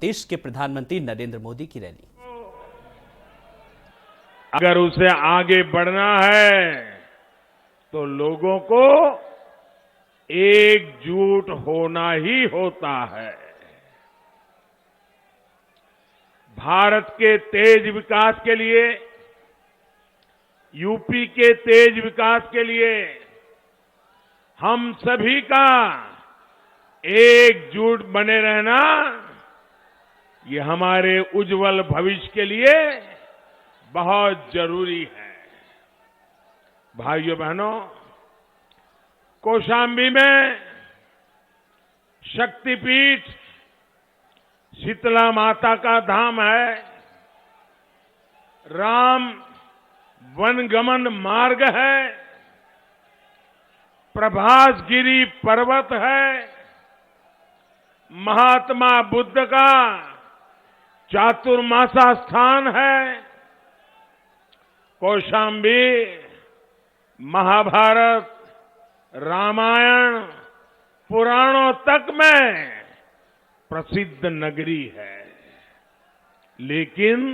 देश के प्रधानमंत्री नरेंद्र मोदी की रैली। अगर उसे आगे बढ़ना है तो लोगों को एकजुट होना ही होता है। भारत के तेज विकास के लिए, यूपी के तेज विकास के लिए हम सभी का एकजुट बने रहना, ये हमारे उज्जवल भविष्य के लिए बहुत जरूरी है। भाइयों बहनों, कौशाम्बी में शक्तिपीठ शीतला माता का धाम है, राम वनगमन मार्ग है, प्रभासगिरी पर्वत है, महात्मा बुद्ध का चातुर्मासा स्थान है। कौशाम्बी महाभारत, रामायण, पुराणों तक में प्रसिद्ध नगरी है, लेकिन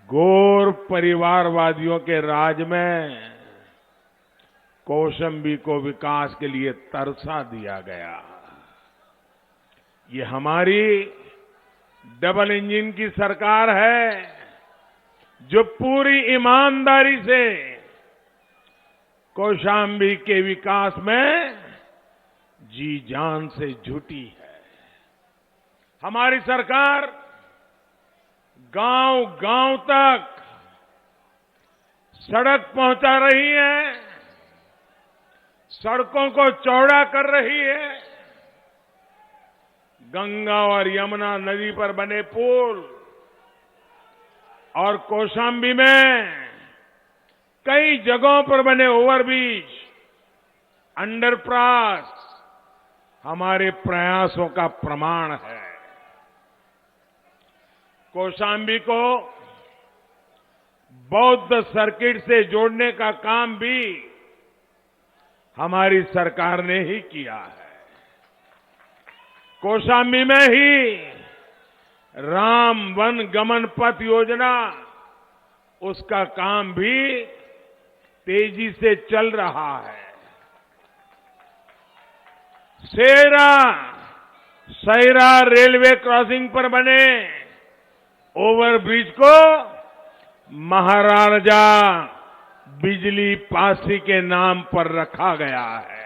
गौर परिवारवादियों के राज में कौशाम्बी को विकास के लिए तरसा दिया गया। ये हमारी डबल इंजन की सरकार है, जो पूरी ईमानदारी से कौशाम्बी के विकास में जी जान से जुटी है। हमारी सरकार गांव-गांव तक सड़क पहुंचा रही है, सड़कों को चौड़ा कर रही है, गंगा और यमुना नदी पर बने पुल और कौशाम्बी में कई जगहों पर बने ओवरब्रिज, अंडरपास हमारे प्रयासों का प्रमाण है। कौशाम्बी को बौद्ध सर्किट से जोड़ने का काम भी हमारी सरकार ने ही किया है। कौशाम्बी में ही राम वन गमन पथ योजना, उसका काम भी तेजी से चल रहा है। सैरा रेलवे क्रॉसिंग पर बने ओवरब्रिज को महाराजा बिजली पासी के नाम पर रखा गया है।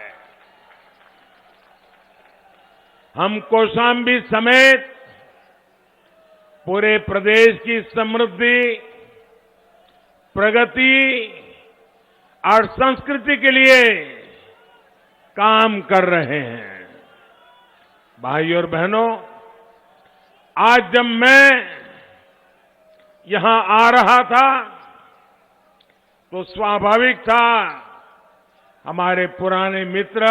हम कौशाम्बी समेत पूरे प्रदेश की समृद्धि, प्रगति और संस्कृति के लिए काम कर रहे हैं। भाइयों और बहनों, आज जब मैं यहां आ रहा था तो स्वाभाविक था हमारे पुराने मित्र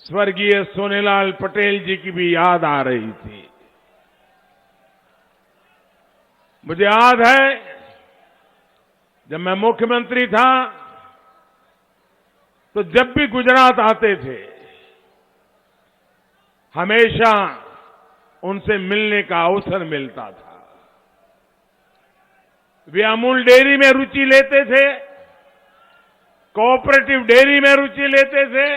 स्वर्गीय सोनेलाल पटेल जी की भी याद आ रही थी। मुझे याद है जब मैं मुख्यमंत्री था तो जब भी गुजरात आते थे हमेशा उनसे मिलने का अवसर मिलता था। वे अमूल डेयरी में रुचि लेते थे, कोऑपरेटिव डेयरी में रुचि लेते थे।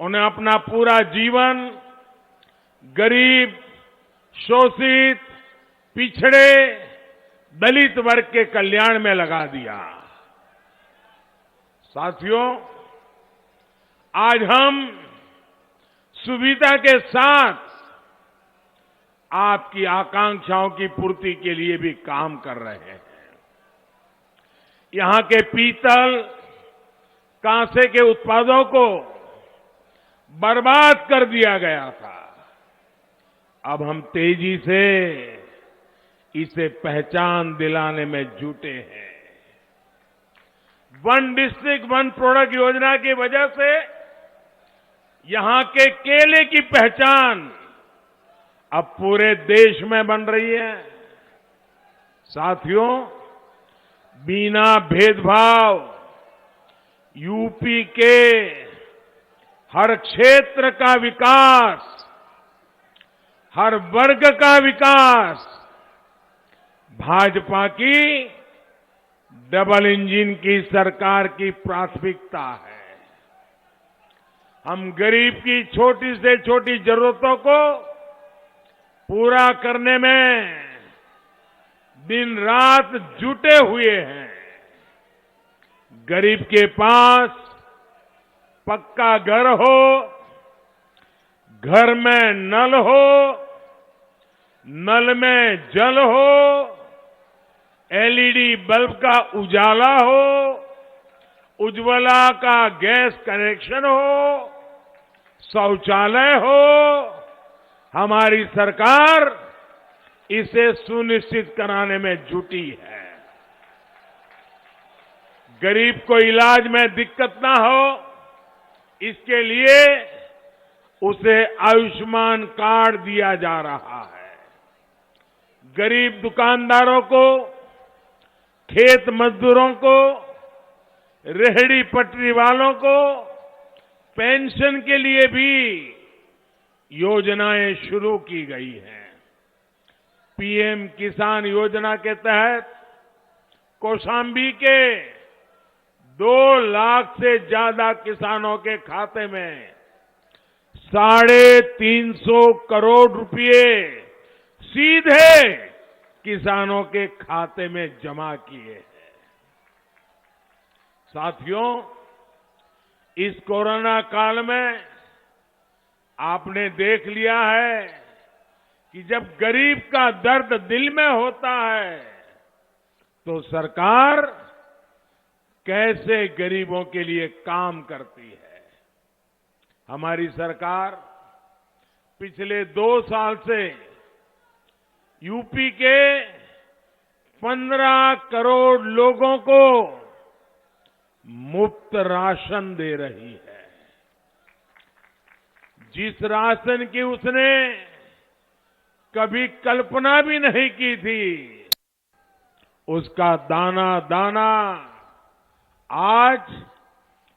उन्हें अपना पूरा जीवन गरीब, शोषित, पिछड़े, दलित वर्ग के कल्याण में लगा दिया। साथियों, आज हम सुविधा के साथ आपकी आकांक्षाओं की पूर्ति के लिए भी काम कर रहे हैं। यहां के पीतल, कांसे के उत्पादों को बर्बाद कर दिया गया था। अब हम तेजी से इसे पहचान दिलाने में जुटे हैं। वन डिस्ट्रिक्ट वन प्रोडक्ट योजना की वजह से यहां के केले की पहचान अब पूरे देश में बन रही है। साथियों, बिना भेदभाव यूपी के हर क्षेत्र का विकास हर वर्ग का विकास भाजपा की डबल इंजन की सरकार की प्राथमिकता है। हम गरीब की छोटी से छोटी जरूरतों को पूरा करने में दिन रात जुटे हुए हैं। गरीब के पास पक्का घर हो, घर में नल हो, नल में जल हो, एलईडी बल्ब का उजाला हो, उज्ज्वला का गैस कनेक्शन हो, शौचालय हो, हमारी सरकार इसे सुनिश्चित कराने में जुटी है। गरीब को इलाज में दिक्कत ना हो, इसके लिए उसे आयुष्मान कार्ड दिया जा रहा है। गरीब दुकानदारों को, खेत मजदूरों को, रेहड़ी पटरी वालों को पेंशन के लिए भी योजनाएं शुरू की गई हैं। पीएम किसान योजना के तहत कौशांबी के 2 लाख से ज्यादा किसानों के खाते में 350 करोड़ रुपए सीधे किसानों के खाते में जमा किए हैं। साथियों, इस कोरोना काल में आपने देख लिया है कि जब गरीब का दर्द दिल में होता है तो सरकार कैसे गरीबों के लिए काम करती है। हमारी सरकार पिछले 2 साल से यूपी के 15 करोड़ लोगों को मुफ्त राशन दे रही है। जिस राशन की उसने कभी कल्पना भी नहीं की थी, उसका दाना दाना आज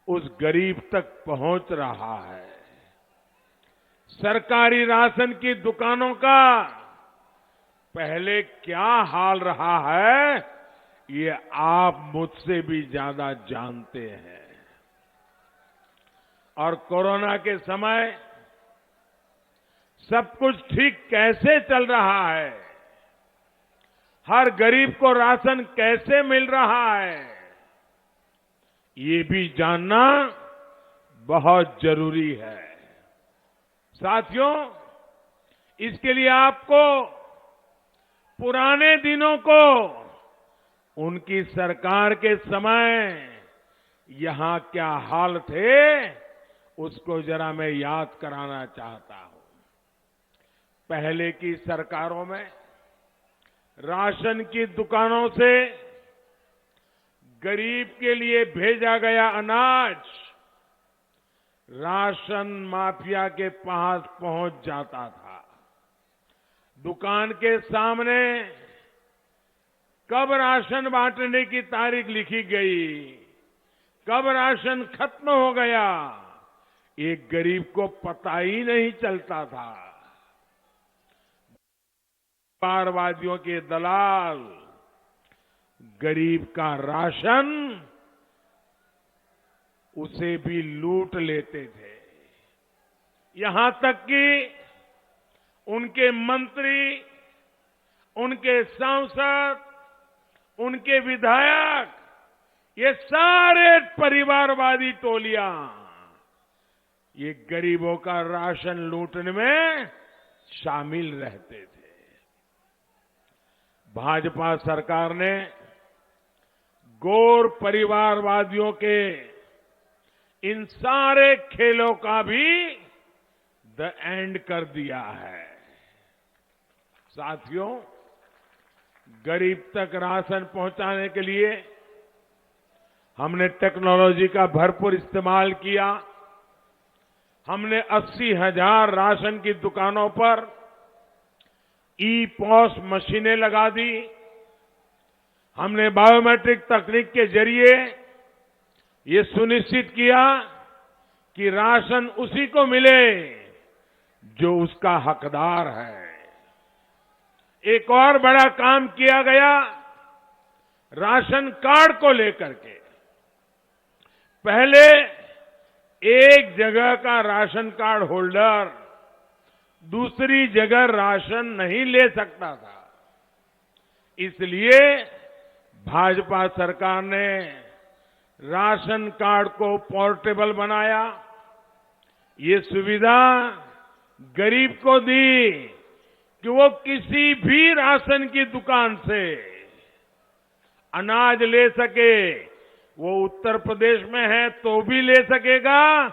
उस गरीब तक पहुंच रहा है। सरकारी राशन की दुकानों का पहले क्या हाल रहा है, ये आप मुझसे भी ज्यादा जानते हैं। और कोरोना के समय सब कुछ ठीक कैसे चल रहा है, हर गरीब को राशन कैसे मिल रहा है, ये भी जानना बहुत जरूरी है। साथियों, इसके लिए आपको पुराने दिनों को, उनकी सरकार के समय यहां क्या हाल थे, उसको जरा मैं याद कराना चाहता हूं। पहले की सरकारों में राशन की दुकानों से गरीब के लिए भेजा गया अनाज राशन माफिया के पास पहुंच जाता था। दुकान के सामने कब राशन बांटने की तारीख लिखी गई, कब राशन खत्म हो गया, एक गरीब को पता ही नहीं चलता था। व्यापारवादियों के दलाल गरीब का राशन उसे भी लूट लेते थे। यहां तक कि उनके मंत्री, उनके सांसद, उनके विधायक, ये सारे परिवारवादी टोलियां ये गरीबों का राशन लूटने में शामिल रहते थे। भाजपा सरकार ने गौर परिवारवादियों के इन सारे खेलों का भी द एंड कर दिया है। साथियों, गरीब तक राशन पहुंचाने के लिए हमने टेक्नोलॉजी का भरपूर इस्तेमाल किया। हमने 80,000 राशन की दुकानों पर ई-पॉस मशीनें लगा दी। हमने बायोमेट्रिक तकनीक के जरिए ये सुनिश्चित किया कि राशन उसी को मिले जो उसका हकदार है। एक और बड़ा काम किया गया राशन कार्ड को लेकर के। पहले एक जगह का राशन कार्ड होल्डर दूसरी जगह राशन नहीं ले सकता था। इसलिए भाजपा सरकार ने राशन कार्ड को पोर्टेबल बनाया। ये सुविधा गरीब को दी कि वो किसी भी राशन की दुकान से अनाज ले सके। वो उत्तर प्रदेश में है तो भी ले सकेगा,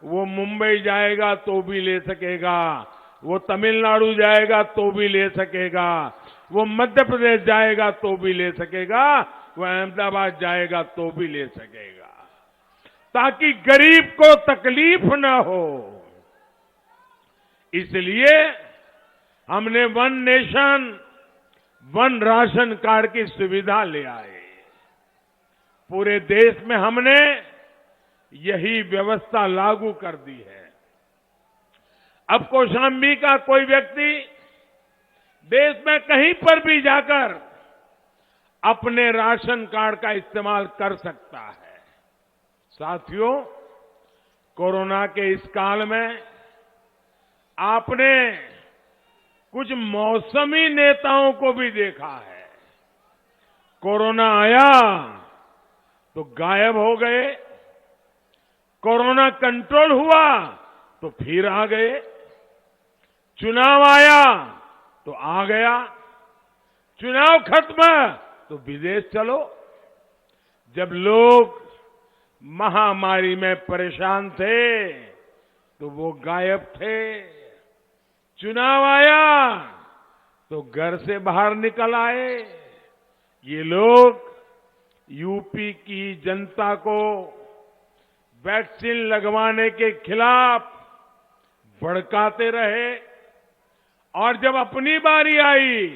वो मुंबई जाएगा तो भी ले सकेगा, वो तमिलनाडु जाएगा तो भी ले सकेगा, वो मध्य प्रदेश जाएगा तो भी ले सकेगा, वो अहमदाबाद जाएगा तो भी ले सकेगा, ताकि गरीब को तकलीफ न हो। इसलिए हमने one nation one ration card की सुविधा ले आए। पूरे देश में हमने यही व्यवस्था लागू कर दी है। अब कौशाम्बी का कोई व्यक्ति देश में कहीं पर भी जाकर अपने राशन कार्ड का इस्तेमाल कर सकता है। साथियों, कोरोना के इस काल में आपने कुछ मौसमी नेताओं को भी देखा है। कोरोना आया तो गायब हो गए, कोरोना कंट्रोल हुआ तो फिर आ गए, चुनाव आया तो आ गया, चुनाव खत्म तो विदेश चलो। जब लोग महामारी में परेशान थे तो वो गायब थे, चुनाव आया तो घर से बाहर निकल आए। ये लोग यूपी की जनता को वैक्सीन लगवाने के खिलाफ भड़काते रहे और जब अपनी बारी आई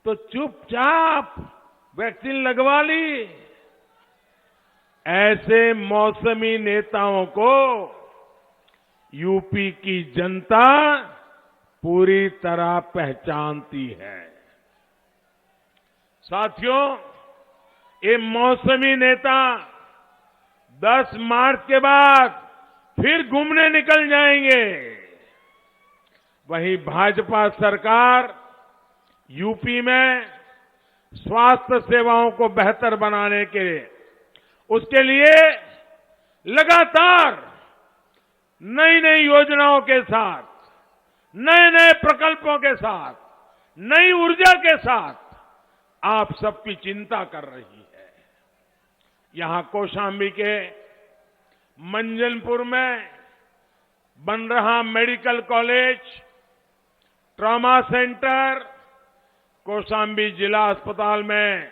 तो चुपचाप वैक्सीन लगवा ली। ऐसे मौसमी नेताओं को यूपी की जनता पूरी तरह पहचानती है। साथियों, ये मौसमी नेता 10 मार्च के बाद फिर घूमने निकल जाएंगे। वहीं भाजपा सरकार यूपी में स्वास्थ्य सेवाओं को बेहतर बनाने के उसके लिए लगातार नई नई योजनाओं के साथ, नए नए प्रकल्पों के साथ, नई ऊर्जा के साथ आप सबकी चिंता कर रही है। यहां कौशाम्बी के मंजनपुर में बन रहा medical college, trauma centre, Kaushambi जिला अस्पताल में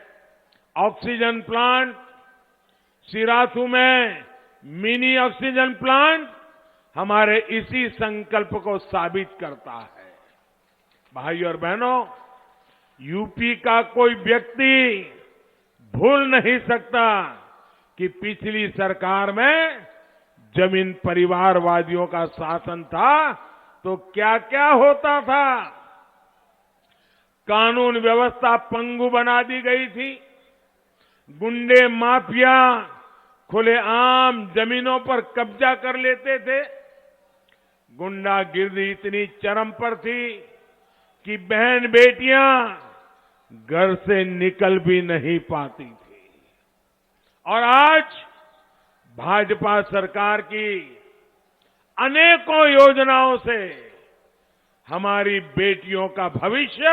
ऑक्सीजन प्लांट, सिराथू में मिनी ऑक्सीजन प्लांट हमारे इसी संकल्प को साबित करता है। भाई और बहनों, यूपी का कोई व्यक्ति भूल नहीं सकता कि पिछली सरकार में जमीन परिवारवादियों का शासन था तो क्या क्या होता था। कानून व्यवस्था पंगु बना दी गई थी। गुंडे माफिया खुलेआम जमीनों पर कब्जा कर लेते थे। गुंडागिर्दी इतनी चरम पर थी कि बहन बेटियां घर से निकल भी नहीं पाती थी। और आज भाजपा सरकार की अनेकों योजनाओं से हमारी बेटियों का भविष्य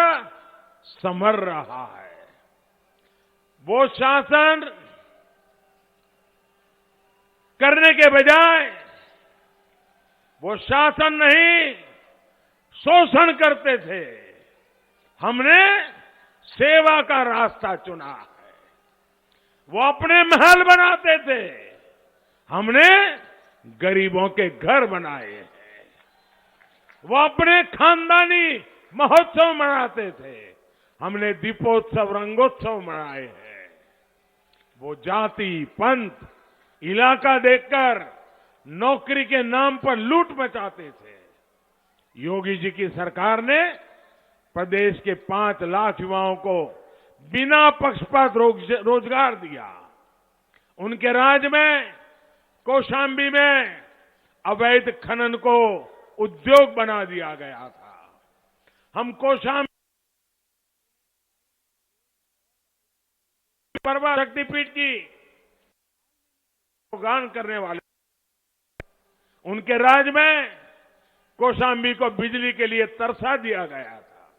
संवर रहा है। वो शासन करने के बजाय वो शासन नहीं, शोषण करते थे। हमने सेवा का रास्ता चुना है। वो अपने महल बनाते थे, हमने गरीबों के घर बनाए हैं। वो अपने खानदानी महोत्सव मनाते थे, हमने दीपोत्सव रंगोत्सव मनाए हैं। वो जाति पंथ इलाका देखकर नौकरी के नाम पर लूट मचाते थे, योगी जी की सरकार ने प्रदेश के 5 लाख युवाओं को बिना पक्षपात रोजगार दिया। उनके राज में कौशांबी में अवैध खनन को उद्योग बना दिया गया था। हम कौशांबी पर्वत शक्तिपीठ की गान करने वाले, उनके राज में कौशांबी को बिजली के लिए तरसा दिया गया था।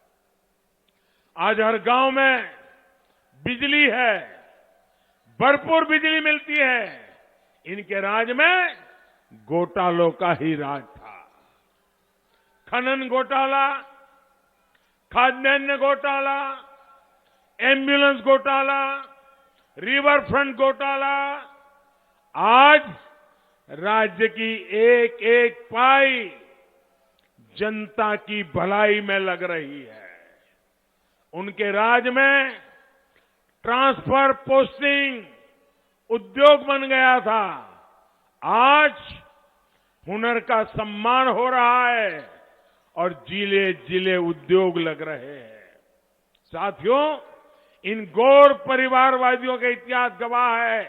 आज हर गांव में बिजली है, भरपूर बिजली मिलती है। इनके राज में घोटालों का ही राज था। खनन घोटाला, खाद्यान्न घोटाला, एम्बुलेंस घोटाला, रिवर फ्रंट घोटाला, आज राज्य की एक एक पाई जनता की भलाई में लग रही है। उनके राज में ट्रांसफर पोस्टिंग उद्योग बन गया था। आज हुनर का सम्मान हो रहा है और जिले जिले उद्योग लग रहे हैं। साथियों, इन गौर परिवारवादियों का इतिहास गवाह है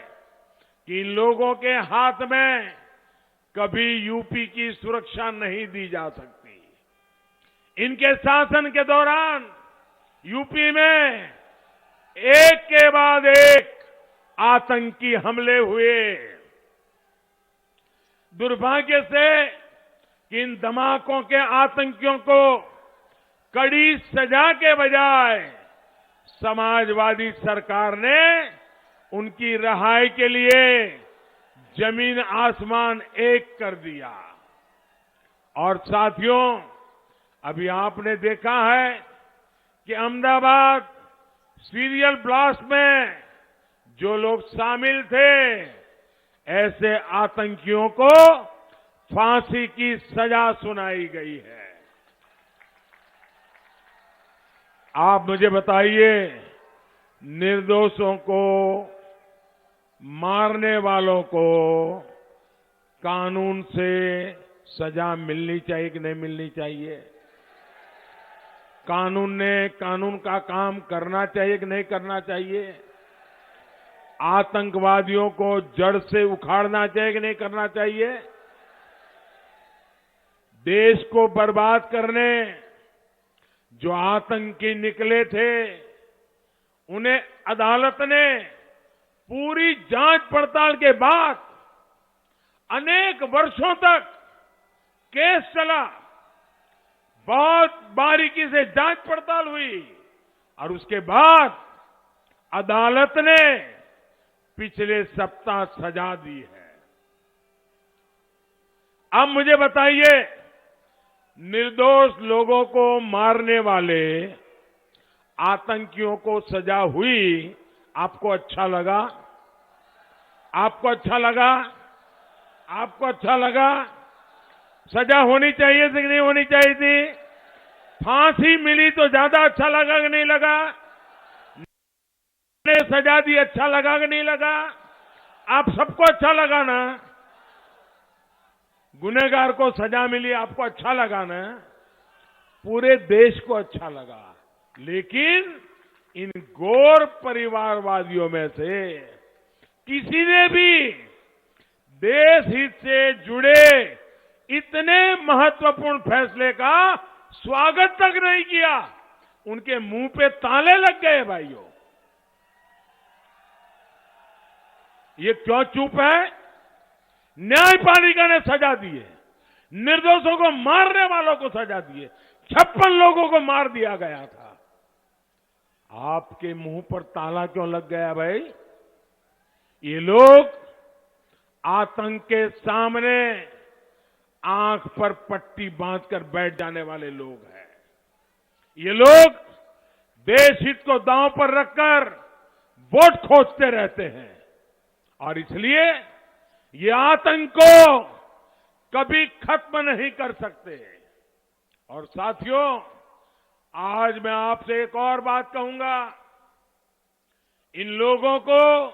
कि इन लोगों के हाथ में कभी यूपी की सुरक्षा नहीं दी जा सकती। इनके शासन के दौरान यूपी में एक के बाद एक आतंकी हमले हुए। दुर्भाग्य से इन धमाकों के आतंकियों को कड़ी सजा के बजाय समाजवादी सरकार ने उनकी रिहाई के लिए जमीन आसमान एक कर दिया। और साथियों, अभी आपने देखा है कि अहमदाबाद सीरियल ब्लास्ट में जो लोग शामिल थे, ऐसे आतंकियों को फांसी की सजा सुनाई गई है। आप मुझे बताइए, निर्दोषों को, मारने वालों को कानून से सजा मिलनी चाहिए कि नहीं मिलनी चाहिए? कानून ने कानून का काम करना चाहिए कि नहीं करना चाहिए? आतंकवादियों को जड़ से उखाड़ना चाहिए कि नहीं करना चाहिए? देश को बर्बाद करने जो आतंकी निकले थे, उन्हें अदालत ने पूरी जांच पड़ताल के बाद अनेक वर्षों तक केस चला, बहुत बारीकी से जांच पड़ताल हुई और उसके बाद अदालत ने पिछले सप्ताह सजा दी है। अब मुझे बताइए, निर्दोष लोगों को मारने वाले आतंकियों को सजा हुई, आपको अच्छा लगा? आपको अच्छा लगा? आपको अच्छा लगा? सजा होनी चाहिए थी कि नहीं होनी चाहिए थी? फांसी मिली तो ज्यादा अच्छा लगा कि नहीं लगा? ने सजा दी, अच्छा लगा कि नहीं लगा? आप सबको अच्छा लगा ना? गुनहगार को सजा मिली, आपको अच्छा लगा ना? पूरे देश को अच्छा लगा। लेकिन इन गौर परिवारवादियों में से किसी ने भी देश हित से जुड़े इतने महत्वपूर्ण फैसले का स्वागत तक नहीं किया। उनके मुंह पे ताले लग गए। भाइयों, ये क्यों चुप है? न्यायपालिका ने सजा दी है, निर्दोषों को मारने वालों को सजा दी है, 56 लोगों को मार दिया गया था। आपके मुंह पर ताला क्यों लग गया भाई? ये लोग आतंक के सामने आंख पर पट्टी बांधकर बैठ जाने वाले लोग हैं। ये लोग देश हित को दांव पर रखकर वोट खोजते रहते हैं और इसलिए ये आतंक को कभी खत्म नहीं कर सकते। और साथियों, आज मैं आपसे एक और बात कहूंगा। इन लोगों को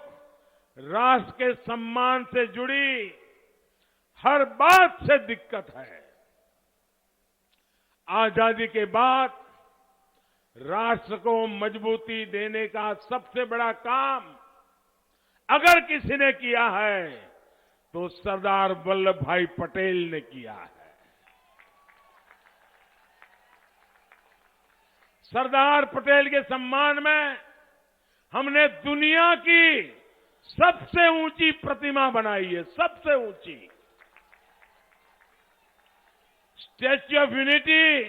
राष्ट्र के सम्मान से जुड़ी हर बात से दिक्कत है। आजादी के बाद राष्ट्र को मजबूती देने का सबसे बड़ा काम अगर किसी ने किया है तो सरदार वल्लभ भाई पटेल ने किया है। सरदार पटेल के सम्मान में हमने दुनिया की सबसे ऊंची प्रतिमा बनाई है, सबसे ऊंची स्टैच्यू ऑफ यूनिटी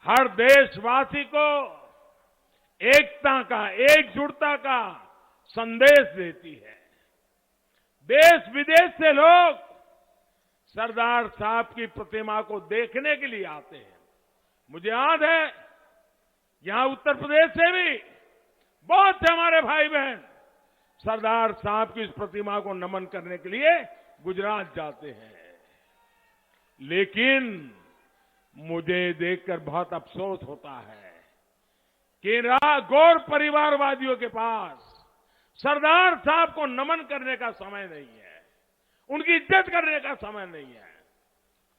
हर देशवासी को एकता का, एकजुटता का संदेश देती है। देश विदेश से लोग सरदार साहब की प्रतिमा को देखने के लिए आते हैं। मुझे याद है यहां उत्तर प्रदेश से भी बहुत से हमारे भाई बहन सरदार साहब की इस प्रतिमा को नमन करने के लिए गुजरात जाते हैं। लेकिन मुझे देखकर बहुत अफसोस होता है कि गौर परिवारवादियों के पास सरदार साहब को नमन करने का समय नहीं है, उनकी इज्जत करने का समय नहीं है।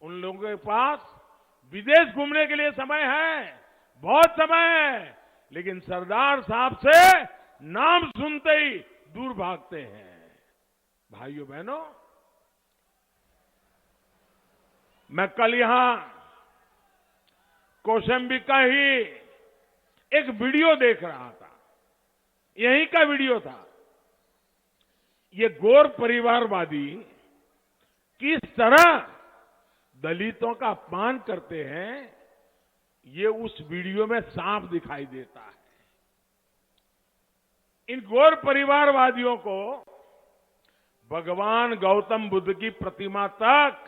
उन लोगों के पास विदेश घूमने के लिए समय है, बहुत समय है, लेकिन सरदार साहब से नाम सुनते ही दूर भागते हैं। भाइयों बहनों, मैं कल यहां कौशांबी का ही एक वीडियो देख रहा था, यहीं का वीडियो था। ये गौर परिवारवादी किस तरह दलितों का अपमान करते हैं, ये उस वीडियो में साफ दिखाई देता है। इन गौर परिवारवादियों को भगवान गौतम बुद्ध की प्रतिमा तक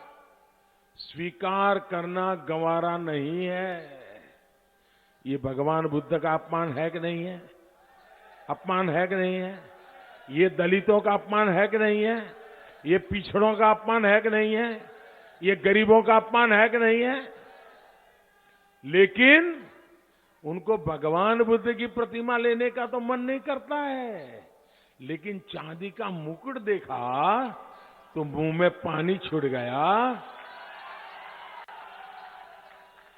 स्वीकार करना गंवारा नहीं है। ये भगवान बुद्ध का अपमान है कि नहीं है? अपमान है कि नहीं है? ये दलितों का अपमान है कि नहीं है? ये पिछड़ों का अपमान है कि नहीं है? ये गरीबों का अपमान है कि नहीं है? लेकिन उनको भगवान बुद्ध की प्रतिमा लेने का तो मन नहीं करता है, लेकिन चांदी का मुकुट देखा तो मुंह में पानी छूट गया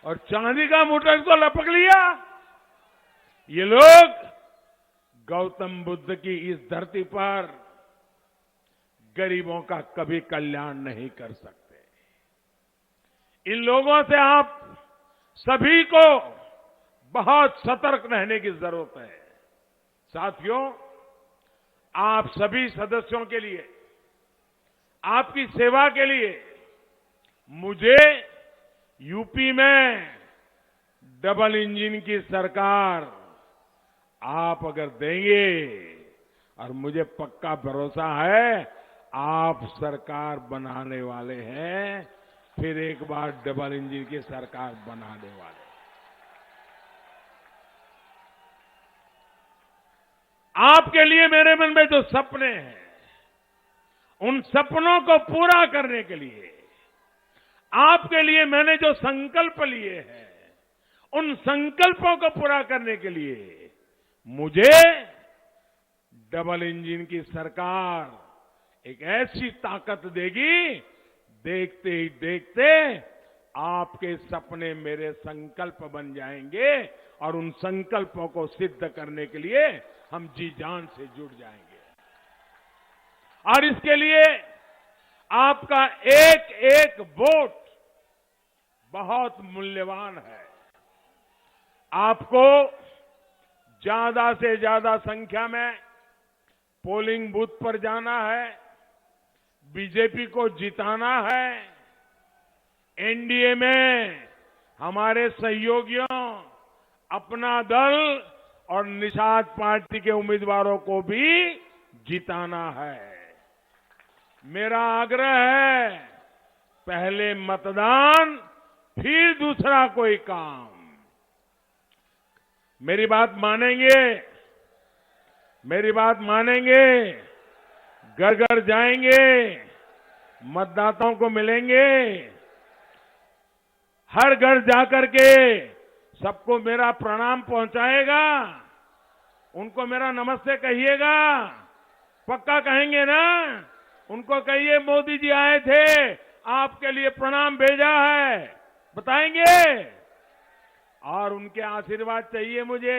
और चांदी का मुकुट को लपक लिया। ये लोग गौतम बुद्ध की इस धरती पर गरीबों का कभी कल्याण नहीं कर सकते। इन लोगों से आप सभी को बहुत सतर्क रहने की जरूरत है। साथियों, आप सभी सदस्यों के लिए, आपकी सेवा के लिए मुझे यूपी में डबल इंजन की सरकार आप अगर देंगे, और मुझे पक्का भरोसा है आप सरकार बनाने वाले हैं, फिर एक बार डबल इंजन की सरकार बनाने वाले। आपके लिए मेरे मन में जो सपने हैं, उन सपनों को पूरा करने के लिए आपके लिए मैंने जो संकल्प लिए हैं, उन संकल्पों को पूरा करने के लिए मुझे डबल इंजन की सरकार एक ऐसी ताकत देगी, देखते ही देखते आपके सपने मेरे संकल्प बन जाएंगे और उन संकल्पों को सिद्ध करने के लिए हम जी जान से जुट जाएंगे। और इसके लिए आपका एक एक वोट बहुत मूल्यवान है। आपको ज्यादा से ज्यादा संख्या में पोलिंग बूथ पर जाना है, बीजेपी को जिताना है। एनडीए में हमारे सहयोगियों, अपना दल और निषाद पार्टी के उम्मीदवारों को भी जिताना है। मेरा आग्रह है, पहले मतदान फिर दूसरा कोई काम। मेरी बात मानेंगे? मेरी बात मानेंगे? घर घर जाएंगे, मतदाताओं को मिलेंगे, हर घर जाकर के सबको मेरा प्रणाम पहुंचाएगा, उनको मेरा नमस्ते कहिएगा। पक्का कहेंगे ना? उनको कहिए मोदी जी आए थे, आपके लिए प्रणाम भेजा है, बताएंगे। और उनके आशीर्वाद चाहिए मुझे,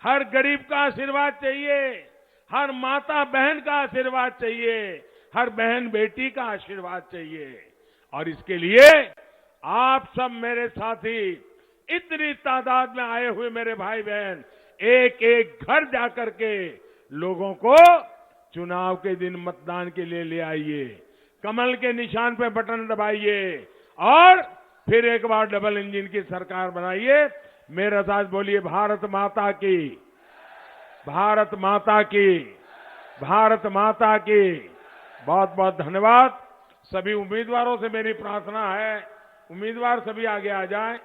हर गरीब का आशीर्वाद चाहिए, हर माता बहन का आशीर्वाद चाहिए, हर बहन बेटी का आशीर्वाद चाहिए। और इसके लिए आप सब मेरे साथी, इतनी तादाद में आए हुए मेरे भाई बहन, एक एक घर जाकर के लोगों को चुनाव के दिन मतदान के लिए ले आइए, कमल के निशान पे बटन दबाइए और फिर एक बार डबल इंजन की सरकार बनाइए। मेरे साथ बोलिए, भारत माता की, भारत माता की, भारत माता की। बहुत बहुत धन्यवाद। सभी उम्मीदवारों से मेरी प्रार्थना है, उम्मीदवार सभी आगे आ जाएं।